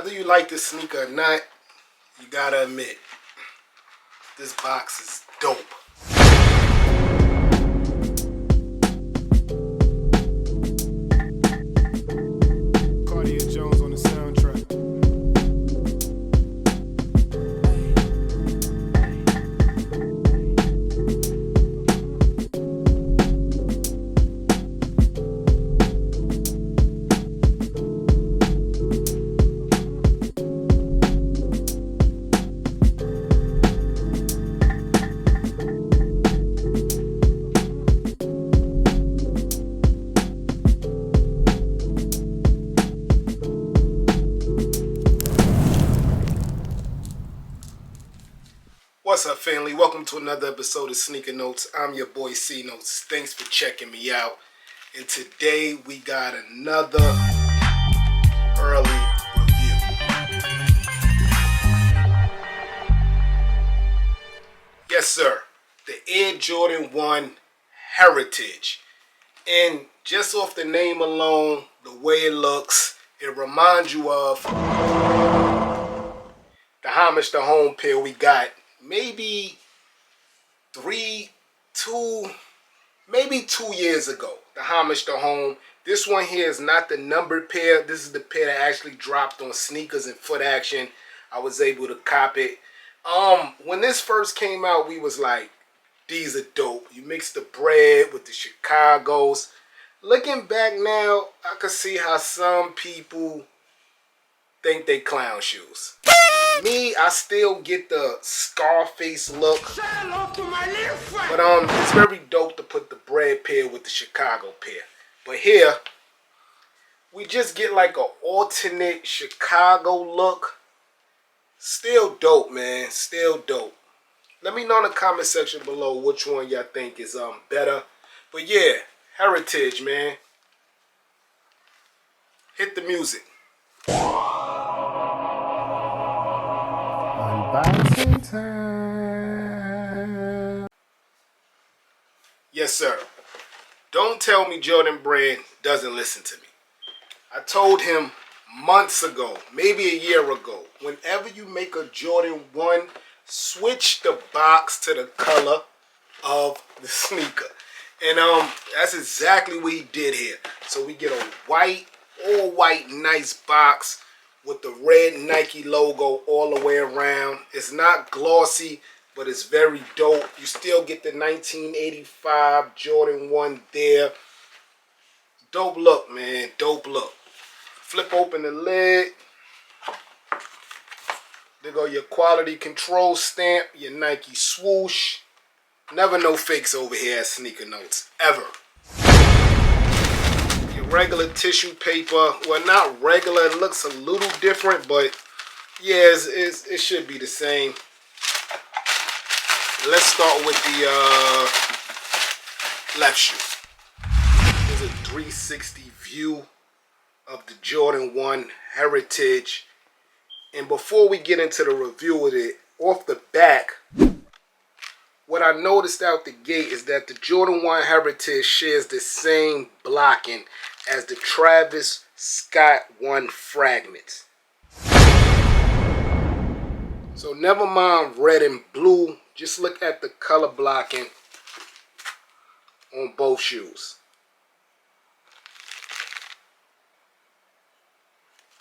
Whether you like this sneaker or not, you gotta admit, this box is dope. Cartier Jones on the soundtrack. What's up, family? Welcome to another episode of Sneaker Notes. I'm your boy C Notes. Thanks for checking me out. And today we got another early review. Yes, sir. The Air Jordan 1 Heritage. And just off the name alone, the way it looks, it reminds you of the Homage to Home pair we got maybe 2 years ago. The Homage to Home. This one here is not the numbered pair. This is the pair that actually dropped on Sneakers and Foot Action. I was able to cop it. When this first came out, we was like, these are dope. You mix the bread with the Chicagos. Looking back now, I can see how some people think they clown shoes. Me, I still get the Scarface look. But it's very dope to put the bread pair with the Chicago pair. But here, we just get like an alternate Chicago look. Still dope, man. Still dope. Let me know in the comment section below which one y'all think is better. But yeah, Heritage, man. Hit the music. Unboxing time. Yes, sir. Don't tell me Jordan Brand doesn't listen to me. I told him months ago, maybe a year ago, whenever you make a Jordan 1, switch the box to the color of the sneaker. And that's exactly what he did here. So we get a white, all white, nice box with the red Nike logo all the way around. It's not glossy, but it's very dope. You still get the 1985 Jordan 1 there. Dope look, man. Dope look. Flip open the lid. There go your quality control stamp, your Nike swoosh. Never no fakes over here at Sneaker Notes, ever. Your regular tissue paper. Well, not regular. It looks a little different, but yeah, it should be the same. Let's start with the left shoe. There's a 360 view of the Jordan 1 Heritage. And before we get into the review of it, off the back, what I noticed out the gate is that the Jordan 1 Heritage shares the same blocking as the Travis Scott 1 Fragments. So never mind red and blue, just look at the color blocking on both shoes.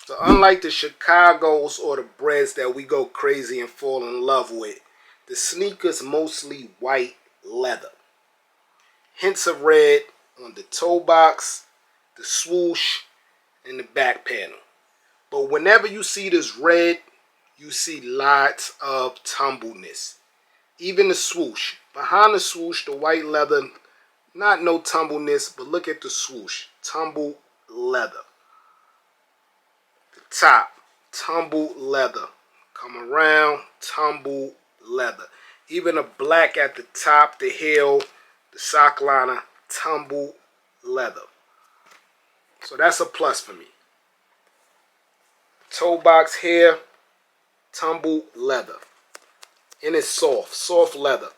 So unlike the Chicagos or the breads that we go crazy and fall in love with, the sneaker's mostly white leather. Hints of red on the toe box, the swoosh, and the back panel. But whenever you see this red, you see lots of tumbleness. Even the swoosh. Behind the swoosh, the white leather, not no tumbleness, but look at the swoosh. Tumble leather. The top, tumble leather. Come around, tumble leather. Even the black at the top, the heel, the sock liner, tumble leather. So that's a plus for me. Toe box here, tumble leather. And it's soft leather.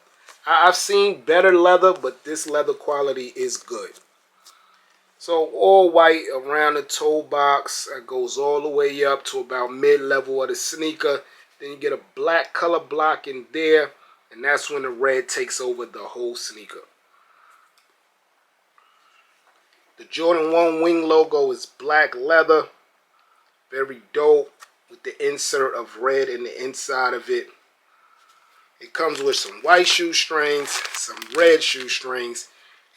I've seen better leather, but this leather quality is good. So all white around the toe box. That goes all the way up to about mid-level of the sneaker. Then you get a black color block in there, and that's when the red takes over the whole sneaker. The Jordan 1 wing logo is black leather. Very dope, with the insert of red in the inside of it. It comes with some white shoestrings, some red shoestrings,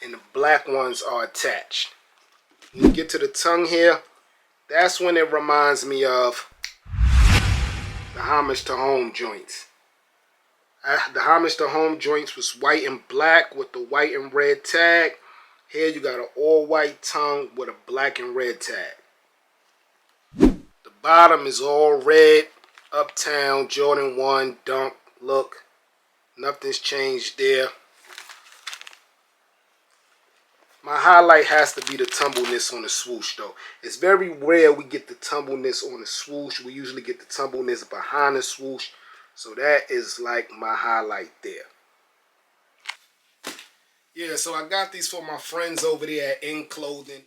and the black ones are attached. When you get to the tongue here, that's when it reminds me of the Homage to Home joints. The Homage to Home joints was white and black with the white and red tag. Here you got an all white tongue with a black and red tag. The bottom is all red, Uptown, Jordan 1, Dunk look. Nothing's changed there. My highlight has to be the tumbleness on the swoosh though. It's very rare we get the tumbleness on the swoosh. We usually get the tumbleness behind the swoosh. So that is like my highlight there. Yeah, so I got these for my friends over there at In Clothing.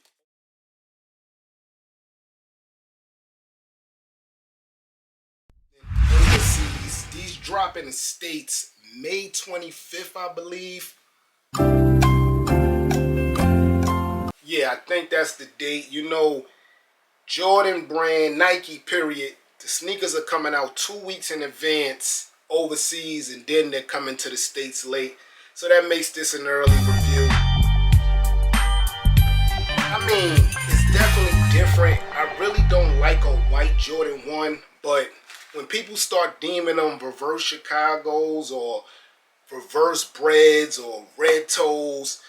Overseas. These drop in the States May 25th, I believe. Yeah, I think that's the date. You know, Jordan brand, Nike period. The sneakers are coming out 2 weeks in advance overseas, and then they're coming to the States late. So that makes this an early review. I mean, it's definitely different. I really don't like a white Jordan 1, but when people start deeming them reverse Chicagos or reverse breads or red toes,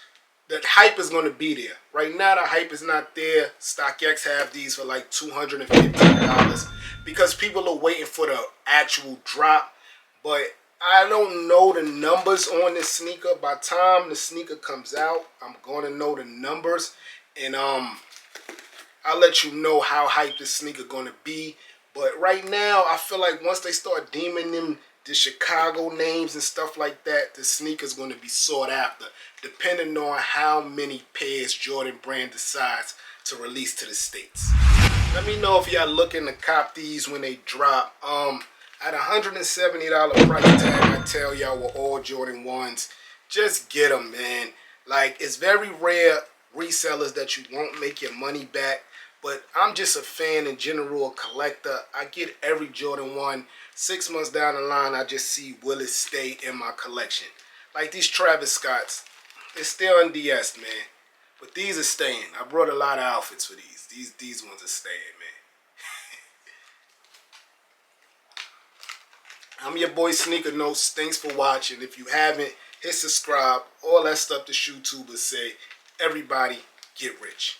the hype is going to be there. Right now, the hype is not there. StockX have these for like $215 because people are waiting for the actual drop. But I don't know the numbers on this sneaker. By the time the sneaker comes out, I'm going to know the numbers. And I'll let you know how hyped this sneaker going to be. But right now, I feel like once they start deeming them the Chicago names and stuff like that, the sneaker's going to be sought after, depending on how many pairs Jordan Brand decides to release to the States. Let me know if y'all looking to cop these when they drop. At $170 price tag, I tell y'all with all Jordan 1s, just get them, man. Like, it's very rare resellers that you won't make your money back. But I'm just a fan in general, a collector. I get every Jordan 1. 6 months down the line, I just see, will it stay in my collection? Like these Travis Scotts, they're still in DS, man. But these are staying. I brought a lot of outfits for these. These ones are staying, man. I'm your boy Sneaker Notes. Thanks for watching. If you haven't, hit subscribe. All that stuff the shoe tubers say. Everybody get rich.